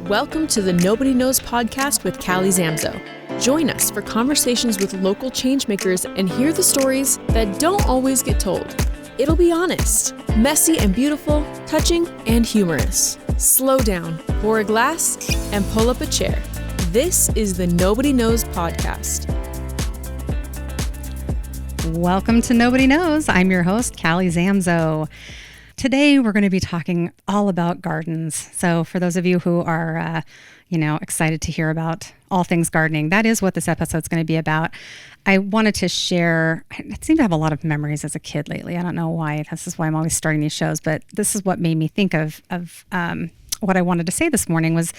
Welcome to the Nobody Knowz podcast with Callie Zamzo. Join us for conversations with local changemakers and hear the stories that don't always get told. It'll be honest, messy and beautiful, touching and humorous. Slow down, pour a glass, and pull up a chair. This is the Nobody Knowz podcast. Welcome to Nobody Knowz. I'm your host, Callie Zamzo. Today, we're going to be talking all about gardens. So for those of you who are, excited to hear about all things gardening, that is what this episode's going to be about. I wanted to share, I seem to have a lot of memories as a kid lately. I don't know why. This is why I'm always starting these shows, but this is what made me think of what I wanted to say this morning was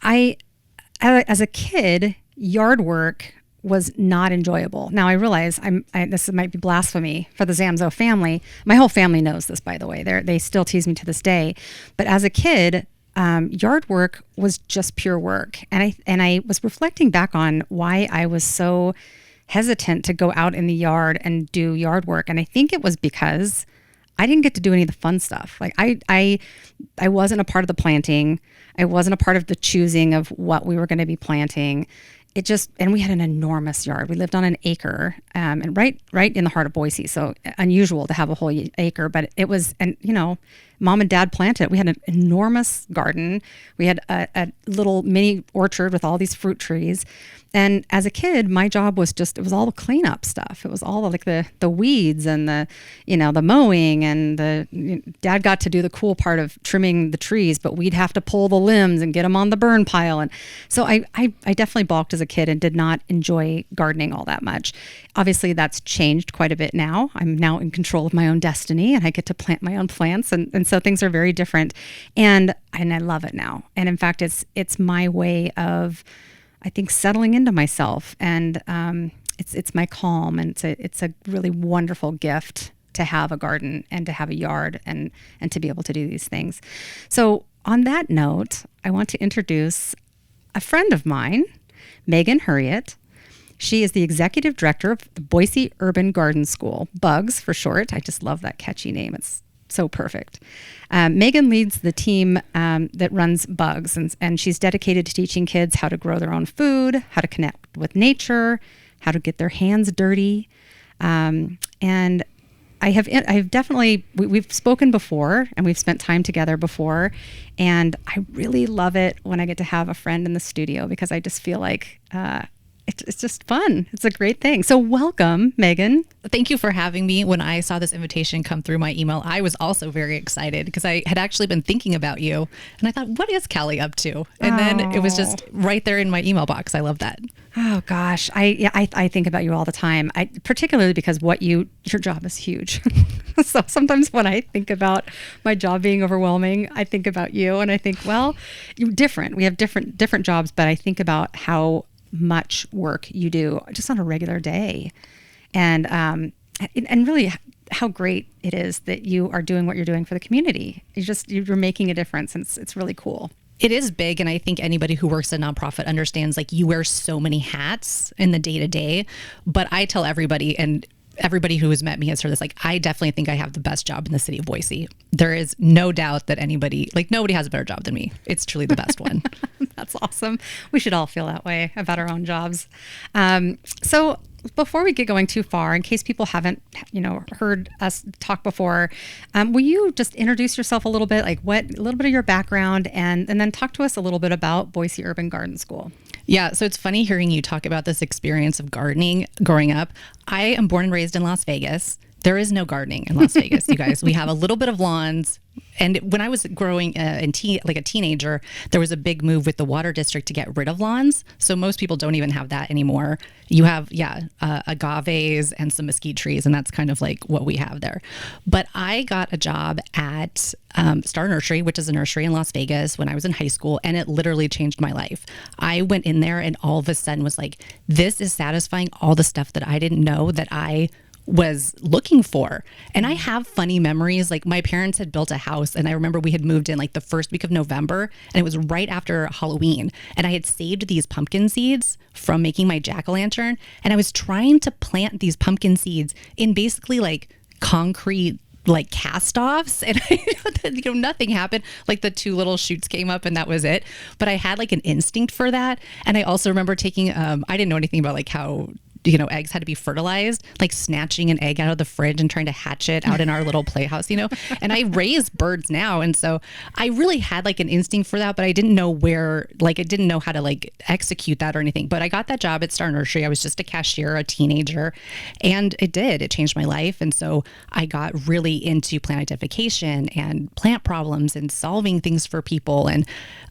as a kid, yard work was not enjoyable. Now I realize this might be blasphemy for the Zamzo family. My whole family knows this, by the way. They still tease me to this day. But as a kid, yard work was just pure work. And I was reflecting back on why I was so hesitant to go out in the yard and do yard work. And I think it was because I didn't get to do any of the fun stuff. Like I wasn't a part of the planting. I wasn't a part of the choosing of what we were going to be planting. And we had an enormous yard. We lived on an acre, and right in the heart of Boise. So unusual to have a whole acre, but it was, Mom and Dad planted it. We had an enormous garden. We had a little mini orchard with all these fruit trees. And as a kid, my job was it was all the cleanup stuff. It was all like the weeds and the mowing, and Dad got to do the cool part of trimming the trees, but we'd have to pull the limbs and get them on the burn pile. And so I definitely balked as a kid and did not enjoy gardening all that much. Obviously that's changed quite a bit now. I'm now in control of my own destiny and I get to plant my own plants. And so things are very different. And I love it now. And in fact, it's my way of, I think, settling into myself, and it's my calm, and it's a really wonderful gift to have a garden and to have a yard and to be able to do these things. So on that note, I want to introduce a friend of mine, Megan Heryet. She is the executive director of the Boise Urban Garden School, BUGS for short. I just love that catchy name. It's so perfect. Megan leads the team that runs BUGS, and she's dedicated to teaching kids how to grow their own food, how to connect with nature, how to get their hands dirty. And I've definitely, we've spoken before and we've spent time together before. And I really love it when I get to have a friend in the studio, because I just feel like it's just fun. It's a great thing. So welcome, Megan. Thank you for having me. When I saw this invitation come through my email, I was also very excited because I had actually been thinking about you, and I thought, what is Callie up to? And then it was just right there in my email box. I love that. Oh gosh. I think about you all the time. Particularly because your job is huge. So sometimes when I think about my job being overwhelming, I think about you and I think, well, you're different. We have different jobs, but I think about how much work you do just on a regular day, and really how great it is that you are doing what you're doing for the community. You're making a difference, and it's really cool. It is big, and I think anybody who works at a nonprofit understands, like, you wear so many hats in the day to day. But I tell everybody, and everybody who has met me has heard this, like, I definitely think I have the best job in the city of Boise. There is no doubt that nobody has a better job than me. It's truly the best one. That's awesome. We should all feel that way about our own jobs. So before we get going too far, in case people haven't, heard us talk before, will you just introduce yourself a little bit, like a little bit of your background, and then talk to us a little bit about Boise Urban Garden School? Yeah, so it's funny hearing you talk about this experience of gardening growing up. I am born and raised in Las Vegas. There is no gardening in Las Vegas, you guys. We have a little bit of lawns. And when I was growing like a teenager, there was a big move with the water district to get rid of lawns. So most people don't even have that anymore. You have, agaves and some mesquite trees, and that's kind of like what we have there. But I got a job at Star Nursery, which is a nursery in Las Vegas, when I was in high school, and it literally changed my life. I went in there and all of a sudden was like, this is satisfying all the stuff that I didn't know that I was looking for. And I have funny memories. Like, my parents had built a house, and I remember we had moved in like the first week of November, and it was right after Halloween. And I had saved these pumpkin seeds from making my jack-o'-lantern. And I was trying to plant these pumpkin seeds in basically like concrete like cast-offs, and nothing happened. Like the 2 little shoots came up and that was it. But I had like an instinct for that. And I also remember taking, I didn't know anything about like how eggs had to be fertilized, like snatching an egg out of the fridge and trying to hatch it out in our little playhouse, and I raise birds now. And so I really had like an instinct for that, but I didn't know I didn't know how to like execute that or anything. But I got that job at Star Nursery. I was just a cashier, a teenager, and it changed my life. And so I got really into plant identification and plant problems and solving things for people, and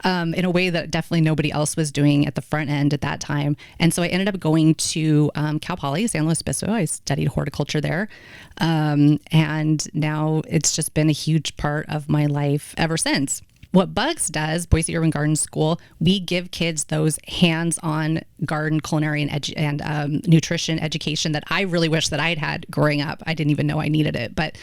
in a way that definitely nobody else was doing at the front end at that time. And so I ended up going to Cal Poly, San Luis Obispo. I studied horticulture there. And now it's just been a huge part of my life ever since. What Bugs does, Boise Urban Garden School, we give kids those hands-on garden, culinary, and nutrition education that I really wish that I'd had growing up. I didn't even know I needed it. But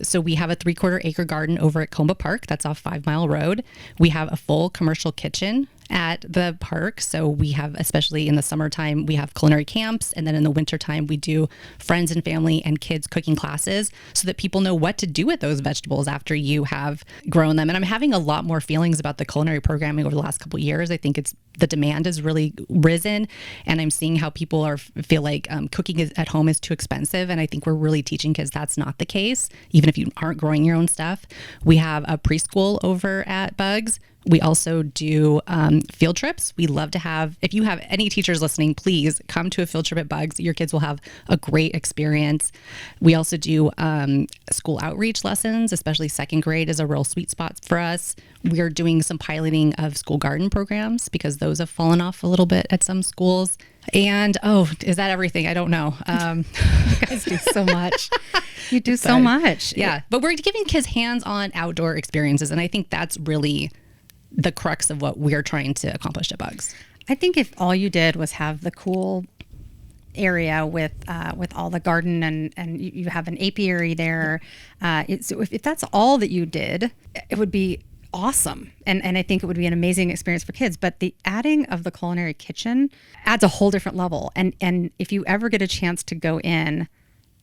so we have a 3/4 acre garden over at Comba Park. That's off 5 Mile Road. We have a full commercial kitchen at the park. So we have, especially in the summertime, we have culinary camps. And then in the wintertime, we do friends and family and kids cooking classes so that people know what to do with those vegetables after you have grown them. And I'm having a lot more feelings about the culinary programming over the last couple of years. I think the demand has really risen, and I'm seeing how people feel like cooking at home is too expensive. And I think we're really teaching kids that's not the case, even if you aren't growing your own stuff. We have a preschool over at Bugs. We also do field trips. We love to have, if you have any teachers listening, please come to a field trip at Bugs. Your kids will have a great experience. We also do school outreach lessons, especially 2nd grade is a real sweet spot for us. We're doing some piloting of school garden programs because those have fallen off a little bit at some schools. And, is that everything? I don't know. You guys do so much. You do so much. Yeah. But we're giving kids hands-on outdoor experiences. And I think that's really the crux of what we're trying to accomplish at Bugs. I think if all you did was have the cool area with all the garden and you have an apiary there, so if that's all that you did, it would be awesome. And I think it would be an amazing experience for kids. But the adding of the culinary kitchen adds a whole different level. And if you ever get a chance to go in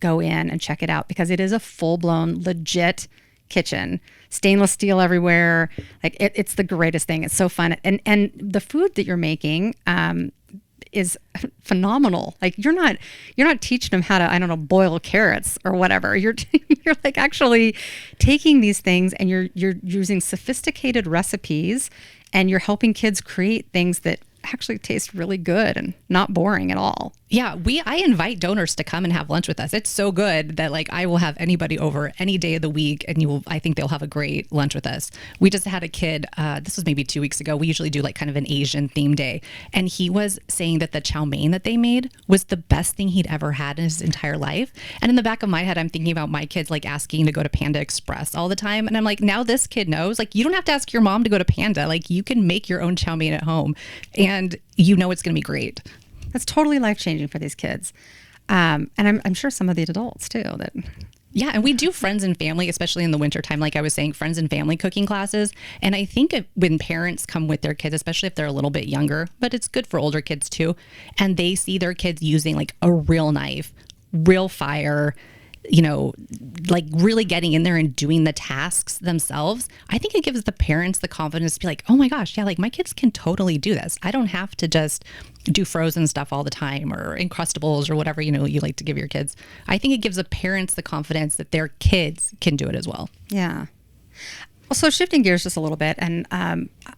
and check it out, because it is a full-blown, legit kitchen, stainless steel everywhere. Like it's the greatest thing. It's so fun. And the food that you're making is phenomenal. Like you're not teaching them how to, I don't know, boil carrots or whatever. You're like actually taking these things and you're using sophisticated recipes, and you're helping kids create things that actually taste really good and not boring at all. Yeah, I invite donors to come and have lunch with us. It's so good that like I will have anybody over any day of the week, and I think they'll have a great lunch with us. We just had a kid, this was maybe 2 weeks ago. We usually do like kind of an Asian theme day, and he was saying that the chow mein that they made was the best thing he'd ever had in his entire life. And in the back of my head, I'm thinking about my kids like asking to go to Panda Express all the time, and I'm like, now this kid knows, like, you don't have to ask your mom to go to Panda. Like, you can make your own chow mein at home, and you know it's going to be great. That's totally life-changing for these kids. And I'm sure some of the adults too. Yeah, and we do friends and family, especially in the wintertime, like I was saying, friends and family cooking classes. And I think when parents come with their kids, especially if they're a little bit younger, but it's good for older kids too, and they see their kids using like a real knife, real fire, like really getting in there and doing the tasks themselves, I think it gives the parents the confidence to be like, oh my gosh, yeah, like my kids can totally do this. I don't have to just do frozen stuff all the time or Encrustables or whatever, you like to give your kids. I think it gives the parents the confidence that their kids can do it as well. Yeah. So shifting gears just a little bit, and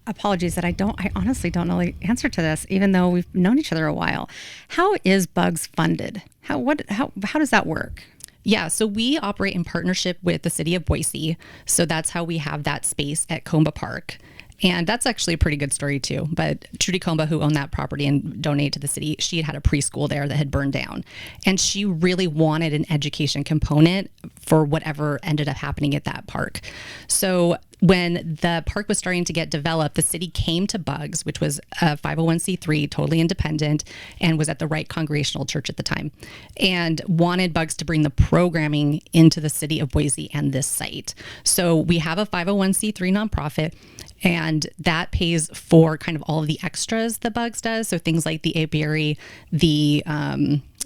apologies that I honestly don't know the answer to this, even though we've known each other a while. How is Bugs funded? How does that work? Yeah, so we operate in partnership with the city of Boise. So that's how we have that space at Comba Park. And that's actually a pretty good story too. But Trudy Comba, who owned that property and donated to the city, she had a preschool there that had burned down. And she really wanted an education component for whatever ended up happening at that park. So when the park was starting to get developed, the city came to Bugs, which was a 501c3, totally independent, and was at the Right Congregational Church at the time, and wanted Bugs to bring the programming into the city of Boise and this site. So we have a 501c3 nonprofit, and that pays for kind of all of the extras that Bugs does. So things like the apiary, the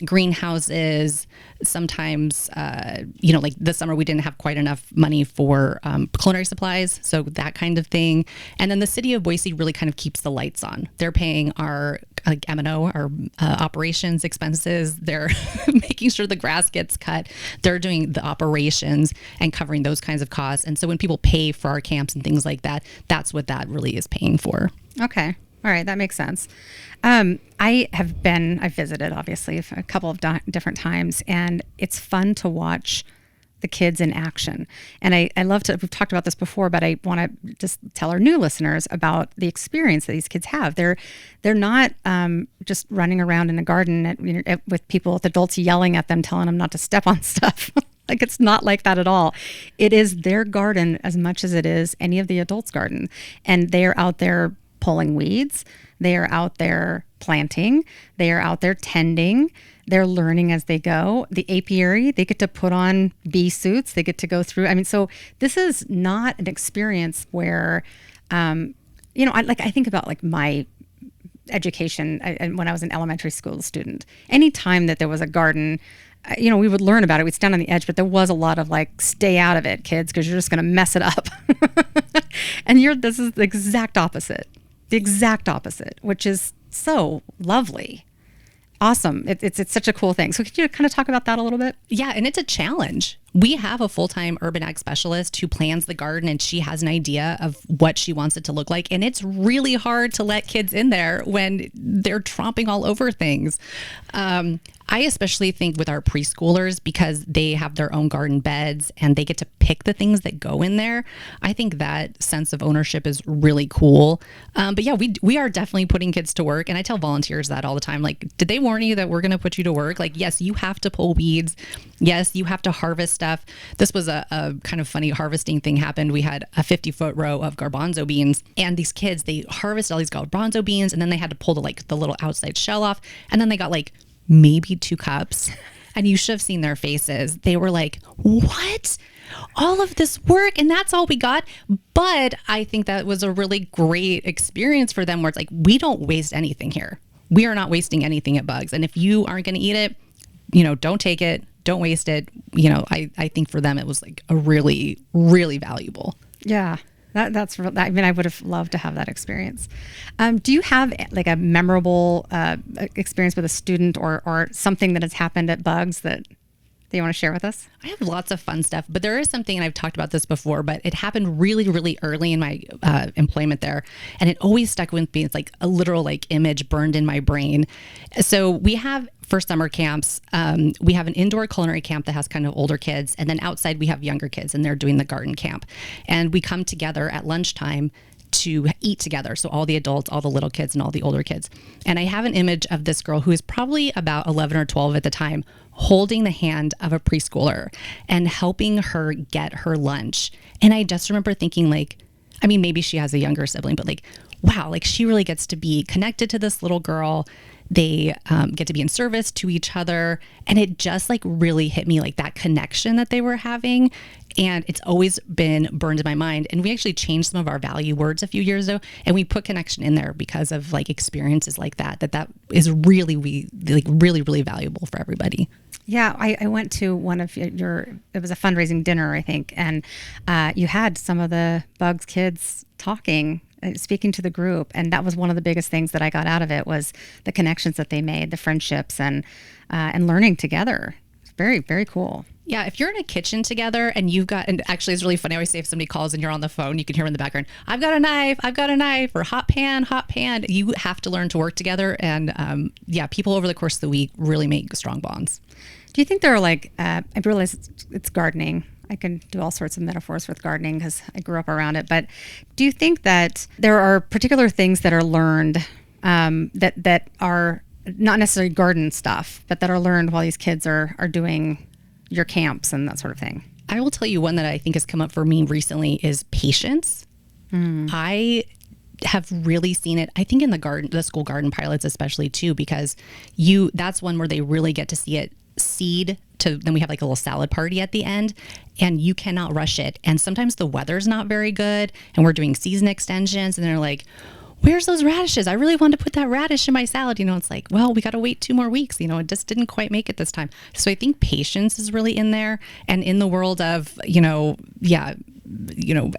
greenhouses. Sometimes, like this summer we didn't have quite enough money for culinary supplies, so that kind of thing. And then the city of Boise really kind of keeps the lights on. They're paying our M&O, our operations expenses. They're making sure the grass gets cut. They're doing the operations and covering those kinds of costs. And so when people pay for our camps and things like that, that's what that really is paying for. Okay. All right. That makes sense. I've visited obviously a couple of different times, and it's fun to watch the kids in action. And I love to, we've talked about this before, but I want to just tell our new listeners about the experience that these kids have. They're not just running around in a garden with people, with adults yelling at them, telling them not to step on stuff. Like, it's not like that at all. It is their garden as much as it is any of the adults' garden. And they're out there pulling weeds. They are out there planting. They are out there tending. They're learning as they go. The apiary, they get to put on bee suits. They get to go through. I mean, so this is not an experience where, I think about like my education when I was an elementary school student. Anytime that there was a garden, we would learn about it. We'd stand on the edge, but there was a lot of like, stay out of it, kids, because you're just going to mess it up. And this is the exact opposite, which is so lovely. Awesome. It's such a cool thing. So could you kind of talk about that a little bit? Yeah. And it's a challenge. We have a full-time urban ag specialist who plans the garden, and she has an idea of what she wants it to look like. And it's really hard to let kids in there when they're tromping all over things. I especially think with our preschoolers, because they have their own garden beds and they get to pick the things that go in there. I think that sense of ownership is really cool. But yeah, we are definitely putting kids to work. And I tell volunteers that all the time. Like, did they warn you that we're going to put you to work? Like, yes, you have to pull weeds. Yes, you have to harvest stuff. This was a kind of funny harvesting thing happened. We had a 50-foot row of garbanzo beans, and these kids, they harvested all these garbanzo beans, and then they had to pull the little outside shell off. And then they got like maybe 2 cups, and you should have seen their faces. They were like, what? All of this work, and that's all we got? But I think that was a really great experience for them, where it's like, we don't waste anything here. We are not wasting anything at Bugs. And if you aren't going to eat it, don't take it, don't waste it. I think for them, it was like a really, really valuable. Yeah. That's real. I mean, I would have loved to have that experience. Do you have like a memorable experience with a student or something that has happened at Bugs that you want to share with us? I have lots of fun stuff, but there is something, and I've talked about this before, but it happened really, really early in my employment there. And it always stuck with me. It's like a literal image burned in my brain. So we have, for summer camps, we have an indoor culinary camp that has kind of older kids. And then outside we have younger kids, and they're doing the garden camp. And we come together at lunchtime to eat together. So all the adults, all the little kids, and all the older kids. And I have an image of this girl who is probably about 11 or 12 at the time, holding the hand of a preschooler and helping her get her lunch. And I just remember thinking maybe she has a younger sibling, but wow, she really gets to be connected to this little girl. They get to be in service to each other. And it just really hit me, that connection that they were having. And it's always been burned in my mind. And we actually changed some of our value words a few years ago, and we put connection in there because of experiences like that is really, really, really valuable for everybody. Yeah, I went to one of it was a fundraising dinner, I think. And you had some of the Bugs kids talking, speaking to the group. And that was one of the biggest things that I got out of it, was the connections that they made, the friendships, and learning together. It's very, very cool. Yeah, if you're in a kitchen together and and actually it's really funny, I always say if somebody calls and you're on the phone, you can hear them in the background, I've got a knife, or hot pan. You have to learn to work together. And people over the course of the week really make strong bonds. Do you think there are I realize it's gardening. I can do all sorts of metaphors with gardening because I grew up around it. But do you think that there are particular things that are learned that are not necessarily garden stuff, but that are learned while these kids are doing your camps and that sort of thing? I will tell you one that I think has come up for me recently is patience. I have really seen it, I think, in the school garden pilots especially too, because that's one where they really get to see it seed to, then we have a little salad party at the end, and you cannot rush it. And sometimes the weather's not very good and we're doing season extensions, and they're like, where's those radishes? I really wanted to put that radish in my salad. It's like, well, we got to wait 2 more weeks. It just didn't quite make it this time. So I think patience is really in there. And in the world of,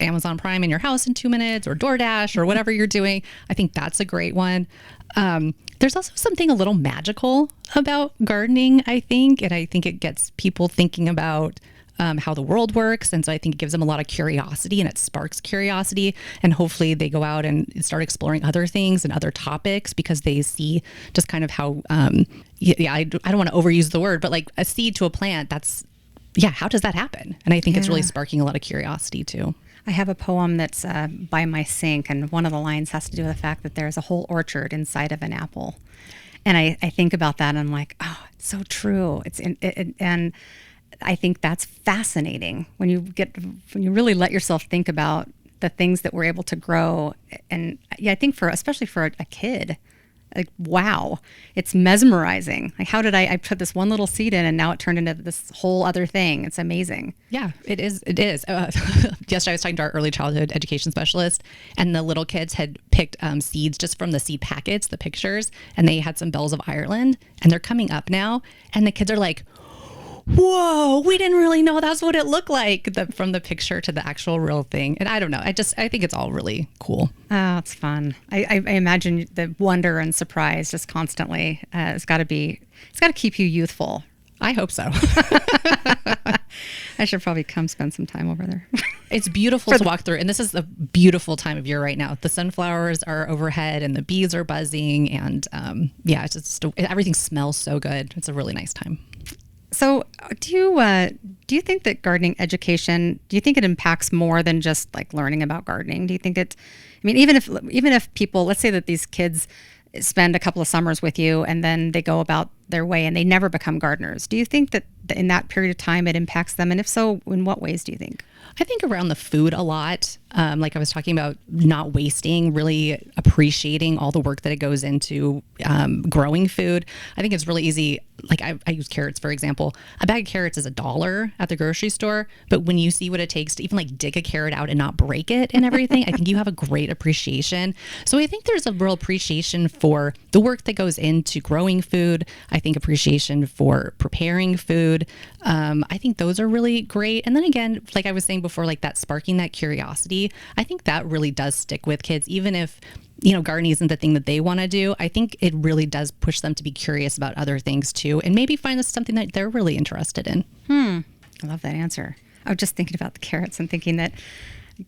Amazon Prime in your house in 2 minutes, or DoorDash, or whatever you're doing, I think that's a great one. There's also something a little magical about gardening, I think. And I think it gets people thinking about how the world works. And so I think it gives them a lot of curiosity, and it sparks curiosity. And hopefully they go out and start exploring other things and other topics, because they see just kind of how, I don't want to overuse the word, but like a seed to a plant, how does that happen? And I think it's really sparking a lot of curiosity too. I have a poem that's by my sink, and one of the lines has to do with the fact that there's a whole orchard inside of an apple. And I think about that, and I'm like, oh, it's so true. And I think that's fascinating when you really let yourself think about the things that we're able to grow. And I think especially for a kid, like, wow, it's mesmerizing. Like, how did I put this one little seed in, and now it turned into this whole other thing? It's amazing. Yeah, it is. Yesterday I was talking to our early childhood education specialist, and the little kids had picked seeds just from the seed packets, the pictures, and they had some bells of Ireland, and they're coming up now, and the kids are like, whoa, we didn't really know that's what it looked like, from the picture to the actual real thing. And I don't know. I think it's all really cool. Oh, it's fun. I imagine the wonder and surprise just constantly. It's got to keep you youthful. I hope so. I should probably come spend some time over there. It's beautiful to walk through. And this is a beautiful time of year right now. The sunflowers are overhead and the bees are buzzing. And it's just, everything smells so good. It's a really nice time. So do you think that gardening education, do you think it impacts more than just like learning about gardening? Do you think even if people, let's say that these kids spend a couple of summers with you and then they go about their way and they never become gardeners, do you think that in that period of time it impacts them? And if so, in what ways do you think? I think around the food a lot. Like I was talking about, not wasting, really appreciating all the work that it goes into growing food. I think it's really easy. Like I use carrots, for example. A bag of carrots is $1 at the grocery store. But when you see what it takes to even like dig a carrot out and not break it and everything, I think you have a great appreciation. So I think there's a real appreciation for the work that goes into growing food. I think appreciation for preparing food. I think those are really great. And then again, like I was saying before, like that sparking that curiosity, I think that really does stick with kids, even if, gardening isn't the thing that they want to do. I think it really does push them to be curious about other things too, and maybe find this something that they're really interested in. I love that answer. I was just thinking about the carrots and thinking that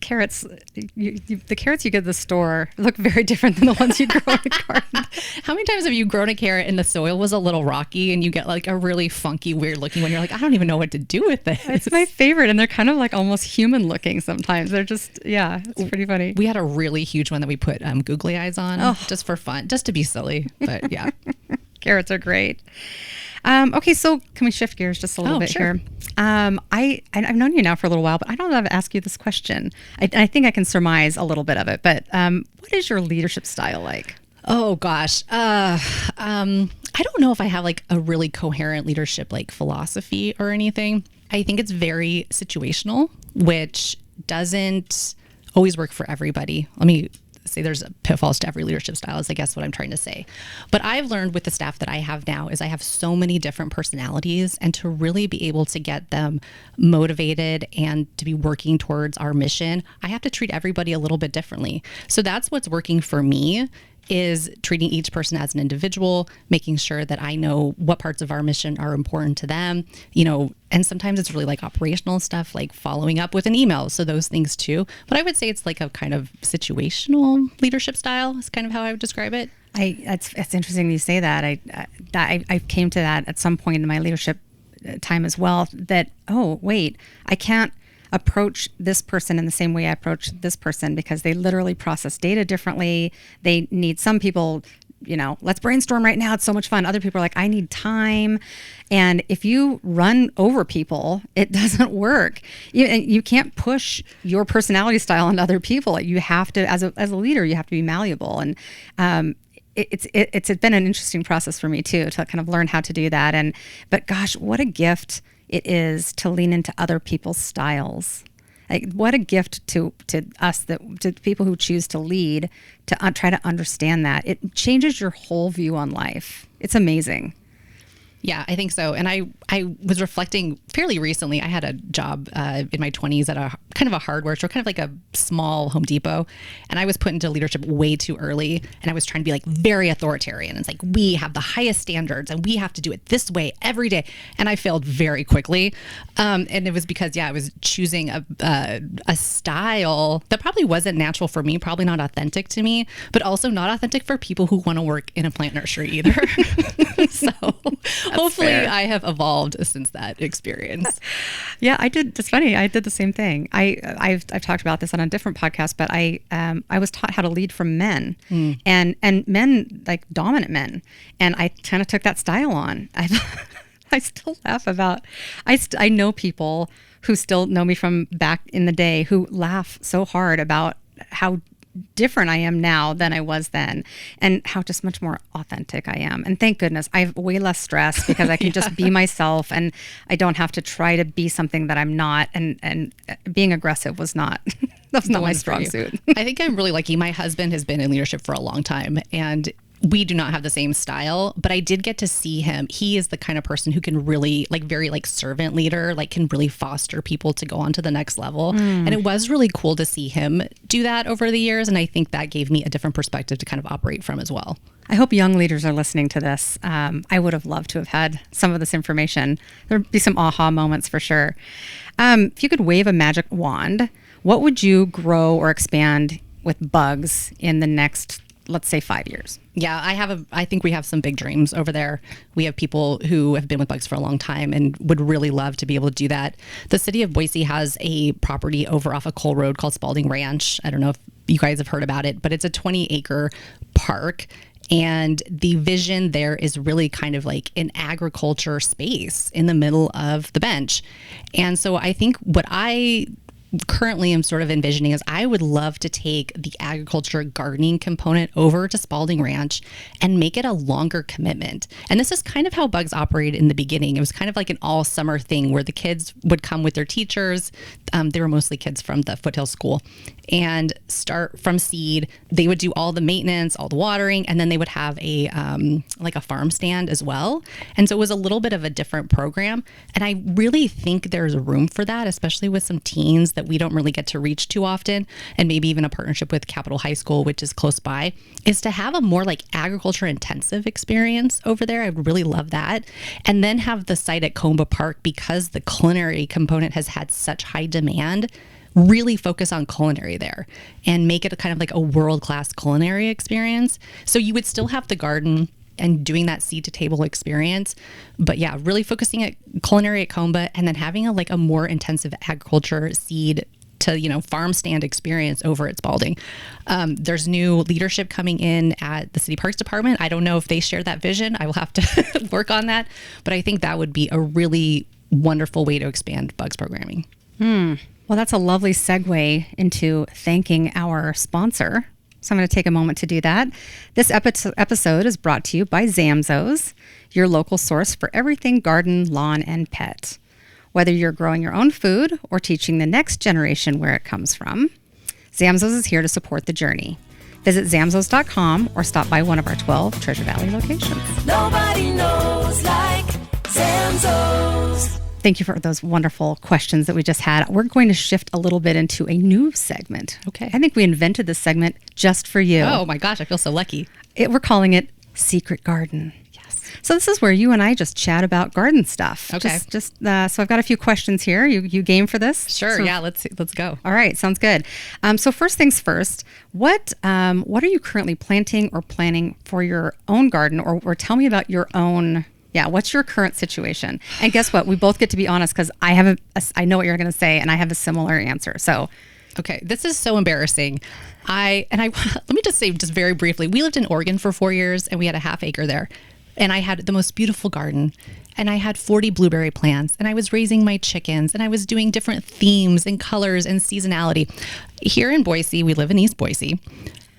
carrots, the carrots you get at the store look very different than the ones you grow in the garden. How many times have you grown a carrot and the soil was a little rocky and you get like a really funky, weird looking one? You're like, I don't even know what to do with this. It's my favorite. And they're kind of like almost human looking sometimes. They're just, it's pretty funny. We had a really huge one that we put googly eyes on just for fun, just to be silly. But yeah. Carrots are great. Okay, so can we shift gears just a little bit here? I've known you now for a little while, but I don't know how to ask you this question. I think I can surmise a little bit of it, but what is your leadership style like? Oh gosh. I don't know if I have like a really coherent leadership like philosophy or anything. I think it's very situational, which doesn't always work for everybody. Let me say there's pitfalls to every leadership style is I guess what I'm trying to say. But I've learned with the staff that I have now is I have so many different personalities, and to really be able to get them motivated and to be working towards our mission, I have to treat everybody a little bit differently. So that's what's working for me, is treating each person as an individual, making sure that I know what parts of our mission are important to them, and sometimes it's really like operational stuff, like following up with an email. So those things too. But I would say it's like a kind of situational leadership style is kind of how I would describe it. It's interesting you say that. I came to that at some point in my leadership time as well, that, oh, wait, I can't approach this person in the same way I approach this person, because they literally process data differently. They need, some people, let's brainstorm right now, it's so much fun. Other people are like, I need time. And if you run over people, it doesn't work. You can't push your personality style on other people. You have to, as a leader, you have to be malleable. And it's been an interesting process for me too, to kind of learn how to do that. But gosh, what a gift it is to lean into other people's styles. Like, what a gift to us, to people who choose to lead, to try to understand that. It changes your whole view on life. It's amazing. Yeah, I think so. And I was reflecting fairly recently. I had a job in my 20s at a kind of a hardware store, kind of like a small Home Depot. And I was put into leadership way too early. And I was trying to be like very authoritarian. It's like, we have the highest standards and we have to do it this way every day. And I failed very quickly. And it was because, I was choosing a style that probably wasn't natural for me, probably not authentic to me, but also not authentic for people who want to work in a plant nursery either. So hopefully fair. I have evolved since that experience. Yeah, I did. It's funny. I did the same thing. I've talked about this on a different podcast, but I was taught how to lead from men, and men, like dominant men, and I kind of took that style on. I still laugh about. I know people who still know me from back in the day who laugh so hard about how different I am now than I was then, and how just much more authentic I am. And thank goodness I have way less stress because I can just be myself, and I don't have to try to be something that I'm not. And being aggressive was not that's not my strong suit. I think I'm really lucky. My husband has been in leadership for a long time, and we do not have the same style, but I did get to see him. He is the kind of person who can really very servant leader, can really foster people to go on to the next level. And it was really cool to see him do that over the years. And I think that gave me a different perspective to kind of operate from as well. I hope young leaders are listening to this. I would have loved to have had some of this information. There'd be some aha moments for sure. If you could wave a magic wand, what would you grow or expand with bugs in the next, let's say, 5 years? Yeah, I think we have some big dreams over there. We have people who have been with bugs for a long time and would really love to be able to do that. The city of Boise has a property over off of Cole Road called Spalding Ranch. I don't know if you guys have heard about it, but it's a 20-acre park. And the vision there is really kind of like an agriculture space in the middle of the bench. And so I think what I currently am sort of envisioning is I would love to take the agriculture gardening component over to Spalding Ranch and make it a longer commitment. And this is kind of how bugs operated in the beginning. It was kind of like an all summer thing where the kids would come with their teachers. They were mostly kids from the Foothill School, and start from seed. They would do all the maintenance, all the watering, and then they would have a farm stand as well. And so it was a little bit of a different program. And I really think there's room for that, especially with some teens that we don't really get to reach too often, and maybe even a partnership with Capitol High School, which is close by, is to have a more agriculture intensive experience over there. I'd really love that. And then have the site at Comba Park, because the culinary component has had such high demand, really focus on culinary there and make it a kind of a world-class culinary experience. So you would still have the garden and doing that seed to table experience, but yeah, really focusing at culinary at Comba, and then having a more intensive agriculture seed to farm stand experience over at Spalding. There's new leadership coming in at the City Parks Department. I don't know if they share that vision. I will have to work on that, but I think that would be a really wonderful way to expand bugs programming. Well, that's a lovely segue into thanking our sponsor. So I'm going to take a moment to do that. This episode is brought to you by Zamzows, your local source for everything garden, lawn, and pet. Whether you're growing your own food or teaching the next generation where it comes from, Zamzows is here to support the journey. Visit zamzows.com or stop by one of our 12 Treasure Valley locations. Nobody knows like Zamzows. Thank you for those wonderful questions that we just had. We're going to shift a little bit into a new segment. Okay. I think we invented this segment just for you. Oh my gosh, I feel so lucky. We're calling it Secret Garden. Yes. So this is where you and I just chat about garden stuff. Okay. So I've got a few questions here. You game for this? Sure. So, Yeah. Let's go. All right. Sounds good. So first things first, what are you currently planting or planning for your own garden, or tell me about your own? Yeah, what's your current situation? And guess what? We both get to be honest, because I know what you're going to say, and I have a similar answer. So, okay, this is so embarrassing. Let me just say, just very briefly, we lived in Oregon for 4 years, and we had a half acre there, and I had the most beautiful garden, and I had 40 blueberry plants, and I was raising my chickens, and I was doing different themes and colors and seasonality. Here in Boise, we live in East Boise.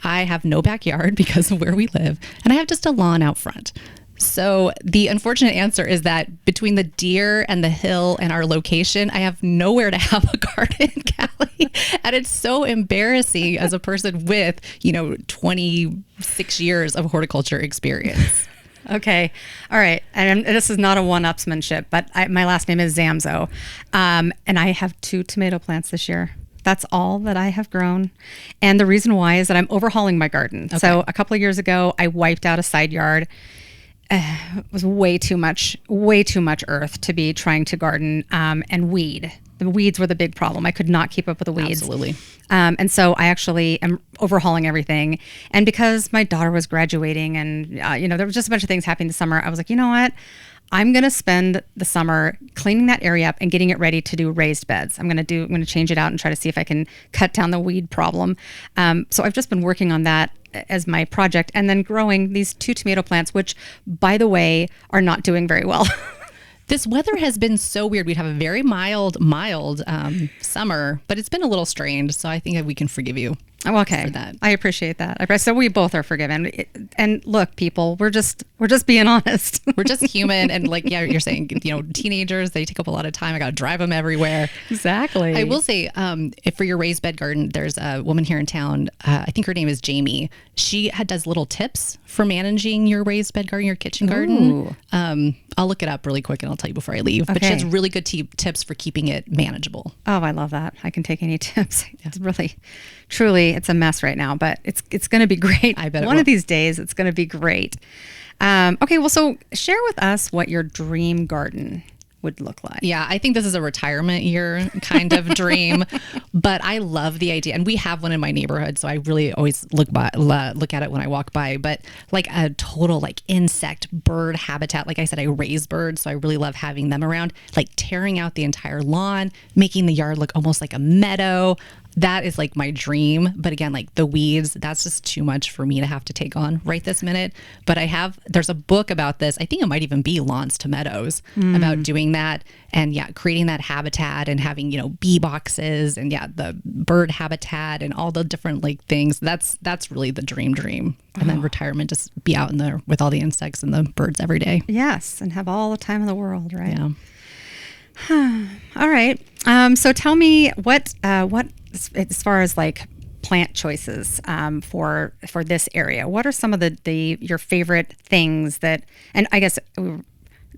I have no backyard because of where we live, and I have just a lawn out front. So the unfortunate answer is that between the deer and the hill and our location, I have nowhere to have a garden, Callie. And it's so embarrassing as a person with, 26 years of horticulture experience. Okay. All right. And this is not a one-upsmanship, but my last name is Zamzo. And I have 2 tomato plants this year. That's all that I have grown. And the reason why is that I'm overhauling my garden. Okay. So a couple of years ago, I wiped out a side yard. It was way too much earth to be trying to garden and weed. The weeds were the big problem. I could not keep up with the weeds. Absolutely. And so I actually am overhauling everything. And because my daughter was graduating and, there was just a bunch of things happening this summer, I was like, you know what? I'm going to spend the summer cleaning that area up and getting it ready to do raised beds. I'm going to change it out and try to see if I can cut down the weed problem. So I've just been working on that as my project and then growing these 2 tomato plants, which, by the way, are not doing very well. This weather has been so weird. We'd have a very mild summer, but it's been a little strained. So I think that we can forgive you. Oh, okay. For that. I appreciate that. So we both are forgiven. And look, people, we're just being honest. We're just human. And you're saying, teenagers, they take up a lot of time. I got to drive them everywhere. Exactly. I will say, if for your raised bed garden, there's a woman here in town. I think her name is Jamie. She does little tips for managing your raised bed garden, your kitchen garden. I'll look it up really quick and I'll tell you before I leave. Okay. But she has really good tips for keeping it manageable. Oh, I love that. I can take any tips. It's really, truly, it's a mess right now, but it's going to be great. I bet one of these days it's going to be great. Okay, well, so share with us what your dream garden would look like. Yeah, I think this is a retirement year kind of dream, but I love the idea. And we have one in my neighborhood, so I really always look at it when I walk by. But like a total insect bird habitat. Like I said, I raise birds, so I really love having them around. Like tearing out the entire lawn, making the yard look almost like a meadow. That is like my dream. But again, like the weeds, that's just too much for me to have to take on right this minute. But there's a book about this. I think it might even be Lawns to Meadows about doing that. And creating that habitat and having, bee boxes and the bird habitat and all the different things. That's really the dream. And then retirement, just be out in there with all the insects and the birds every day. Yes. And have all the time in the world, right? Yeah. All right. So tell me what as far as plant choices for this area, what are some of your favorite things that, and I guess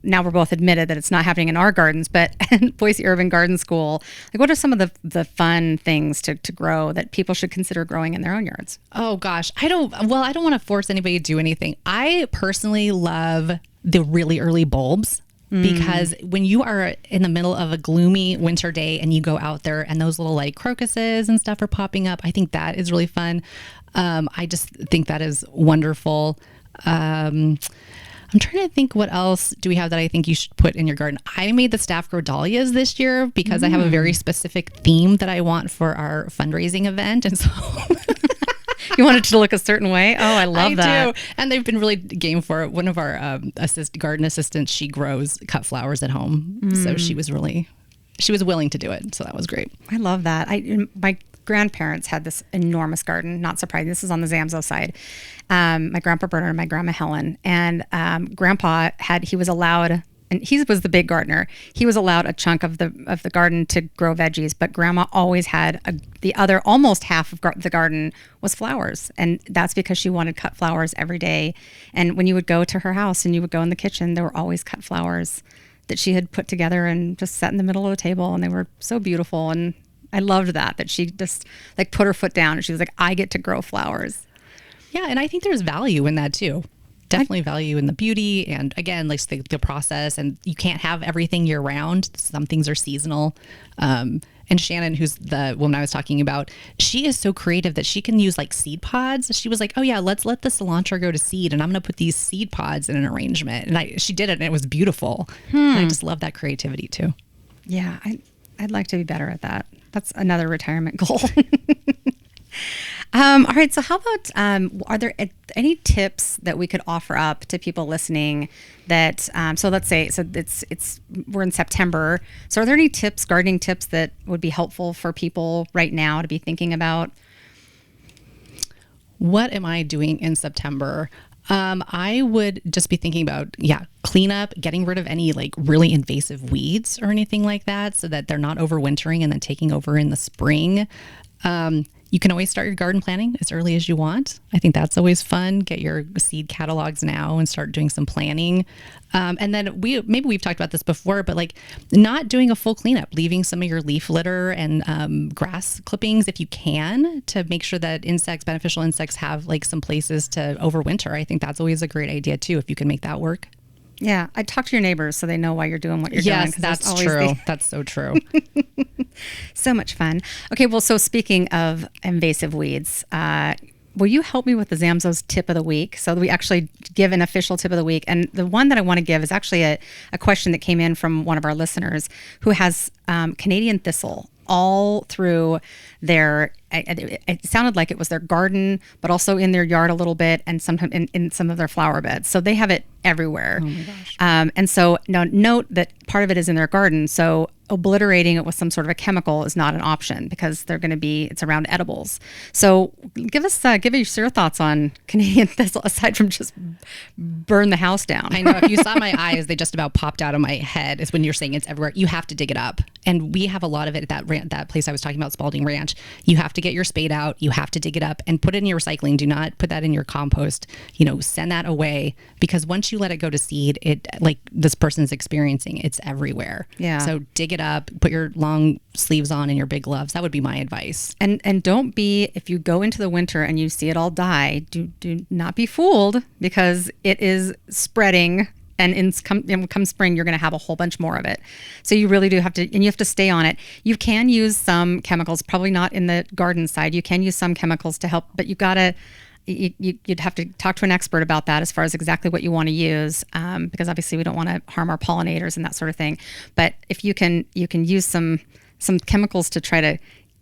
now we're both admitted that it's not happening in our gardens, but at Boise Urban Garden School, what are some of the fun things to grow that people should consider growing in their own yards? Oh gosh, I don't want to force anybody to do anything. I personally love the really early bulbs. Because when you are in the middle of a gloomy winter day and you go out there and those little crocuses and stuff are popping up, I think that is really fun. I just think that is wonderful. I'm trying to think what else do we have that I think you should put in your garden. I made the staff grow dahlias this year because I have a very specific theme that I want for our fundraising event. And so... You want it to look a certain way? Oh, I love that. I do. And they've been really game for it. One of our garden assistants, she grows cut flowers at home. So she was willing to do it. So that was great. I love that. My grandparents had this enormous garden. Not surprising. This is on the Zamzo side. My grandpa Bernard and my grandma Helen. And grandpa he was allowed... And he was the big gardener. He was allowed a chunk of the garden to grow veggies, but grandma always had the other almost half of the garden was flowers. And that's because she wanted cut flowers every day. And when you would go to her house and you would go in the kitchen, there were always cut flowers that she had put together and just set in the middle of the table. And they were so beautiful. And I loved that she just put her foot down and she was like, I get to grow flowers. Yeah. And I think there's value in that too. Definitely value in the beauty and again, the process, and you can't have everything year round. Some things are seasonal. And Shannon, who's the woman I was talking about, she is so creative that she can use seed pods. She was like, oh yeah, let's let the cilantro go to seed and I'm going to put these seed pods in an arrangement. And she did it and it was beautiful. And I just love that creativity too. Yeah. I'd like to be better at that. That's another retirement goal. All right. So how about, are there any tips that we could offer up to people listening that, so let's say, we're in September. So are there any gardening tips that would be helpful for people right now to be thinking about? What am I doing in September? I would just be thinking about, cleanup, getting rid of any like really invasive weeds or anything like that so that they're not overwintering and then taking over in the spring. You can always start your garden planning as early as you want. I think that's always fun. Get your seed catalogs now and start doing some planning. And then we've talked about this before, but like not doing a full cleanup, leaving some of your leaf litter and grass clippings if you can, to make sure that beneficial insects have like some places to overwinter. I think that's always a great idea too, if you can make that work. Yeah, I talk to your neighbors so they know why you're doing what you're doing. Yes, that's true. That's so true. So much fun. Okay, well, so speaking of invasive weeds, will you help me with the Zamzows tip of the week? So we actually give an official tip of the week. And the one that I want to give is actually a question that came in from one of our listeners who has Canadian thistle all through their, it sounded like it was their garden, but also in their yard a little bit, and sometimes in some of their flower beds. So they have it everywhere. Oh my gosh. And so now note that part of it is in their garden. So obliterating it with some sort of a chemical is not an option because it's around edibles. So give us your thoughts on Canadian thistle aside from just burn the house down. I know, if you saw my eyes, they just about popped out of my head. Is when you're saying it's everywhere. You have to dig it up. And we have a lot of it at that place I was talking about, Spalding Ranch. You have to get your spade out, you have to dig it up and put it in your recycling. Do not put that in your compost. Send that away, because once you let it go to seed, it, like this person's experiencing, it's everywhere. Yeah. So dig it up, put your long sleeves on and your big gloves. That would be my advice. And don't be, if you go into the winter and you see it all die, do not be fooled, because it is spreading. And come spring, you're going to have a whole bunch more of it. So you really do have to, and you have to stay on it. You can use some chemicals, probably not in the garden side. You can use some chemicals to help, but you'd have to talk to an expert about that as far as exactly what you want to use, because obviously we don't want to harm our pollinators and that sort of thing. But if you can use some chemicals to try to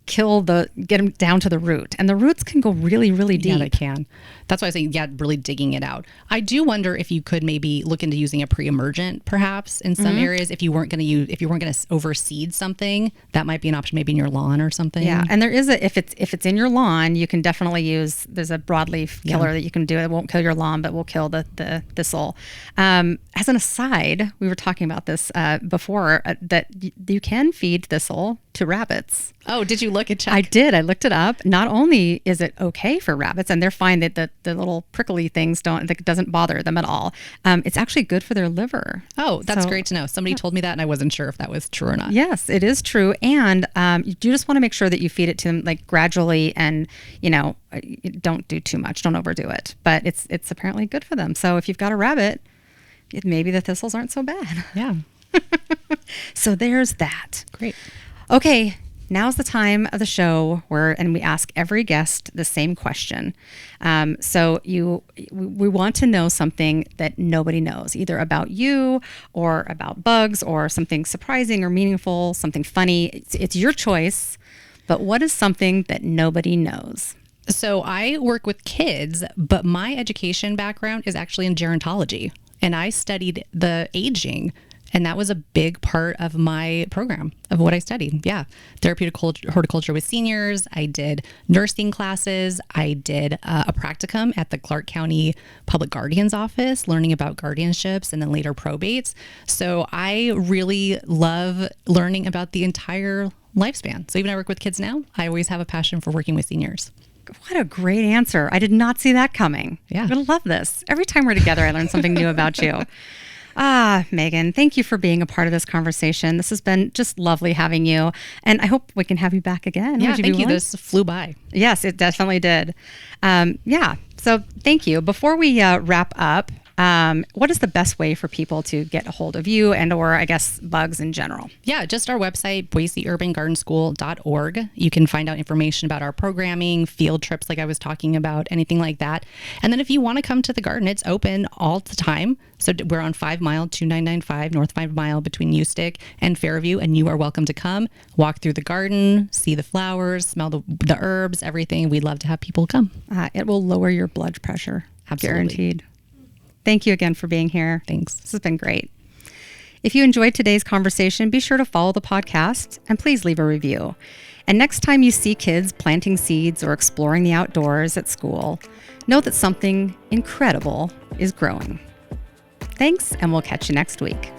get them down to the root, and the roots can go really, really deep. Yeah, they can. That's why I say, really digging it out. I do wonder if you could maybe look into using a pre-emergent, perhaps in some areas. If you weren't going to overseed something, that might be an option, maybe in your lawn or something. Yeah, and there is if it's in your lawn, you can definitely use. There's a broadleaf killer that you can do. It won't kill your lawn, but will kill the thistle. As an aside, we were talking about this before, that you can feed thistle to rabbits. Oh, did you look at check? I did. I looked it up. Not only is it okay for rabbits, and they're fine that the little prickly things doesn't bother them at all. It's actually good for their liver. Oh, that's great to know. Somebody told me that, and I wasn't sure if that was true or not. Yes, it is true. And you just want to make sure that you feed it to them like gradually, and don't do too much. Don't overdo it. But it's apparently good for them. So if you've got a rabbit, maybe the thistles aren't so bad. Yeah. So there's that. Great. Okay, now's the time of the show and we ask every guest the same question. So we want to know something that nobody knows, either about you or about bugs or something surprising or meaningful, something funny. It's your choice, but what is something that nobody knows? So I work with kids, but my education background is actually in gerontology, and I studied the aging. And that was a big part of my program, of what I studied. Yeah. Therapeutic horticulture with seniors. I did nursing classes. I did a practicum at the Clark County Public Guardian's Office, learning about guardianships and then later probates. So I really love learning about the entire lifespan. So even I work with kids now, I always have a passion for working with seniors. What a great answer. I did not see that coming. Yeah. I'm going to love this. Every time we're together, I learn something new about you. Megan, thank you for being a part of this conversation. This has been just lovely having you, and I hope we can have you back again. Yeah, thank you. This flew by. Yes, it definitely did. So thank you. Before we wrap up, what is the best way for people to get a hold of you or I guess bugs in general? Yeah, just our website, boiseurbangardenSchool.org. You can find out information about our programming, field trips like I was talking about, anything like that. And then if you want to come to the garden, it's open all the time. So we're on 5 Mile, 2995 North 5 Mile between Ustick and Fairview, and you are welcome to come, walk through the garden, see the flowers, smell the herbs, everything. We'd love to have people come. It will lower your blood pressure. Absolutely. Guaranteed. Thank you again for being here. Thanks. This has been great. If you enjoyed today's conversation, be sure to follow the podcast and please leave a review. And next time you see kids planting seeds or exploring the outdoors at school, know that something incredible is growing. Thanks, and we'll catch you next week.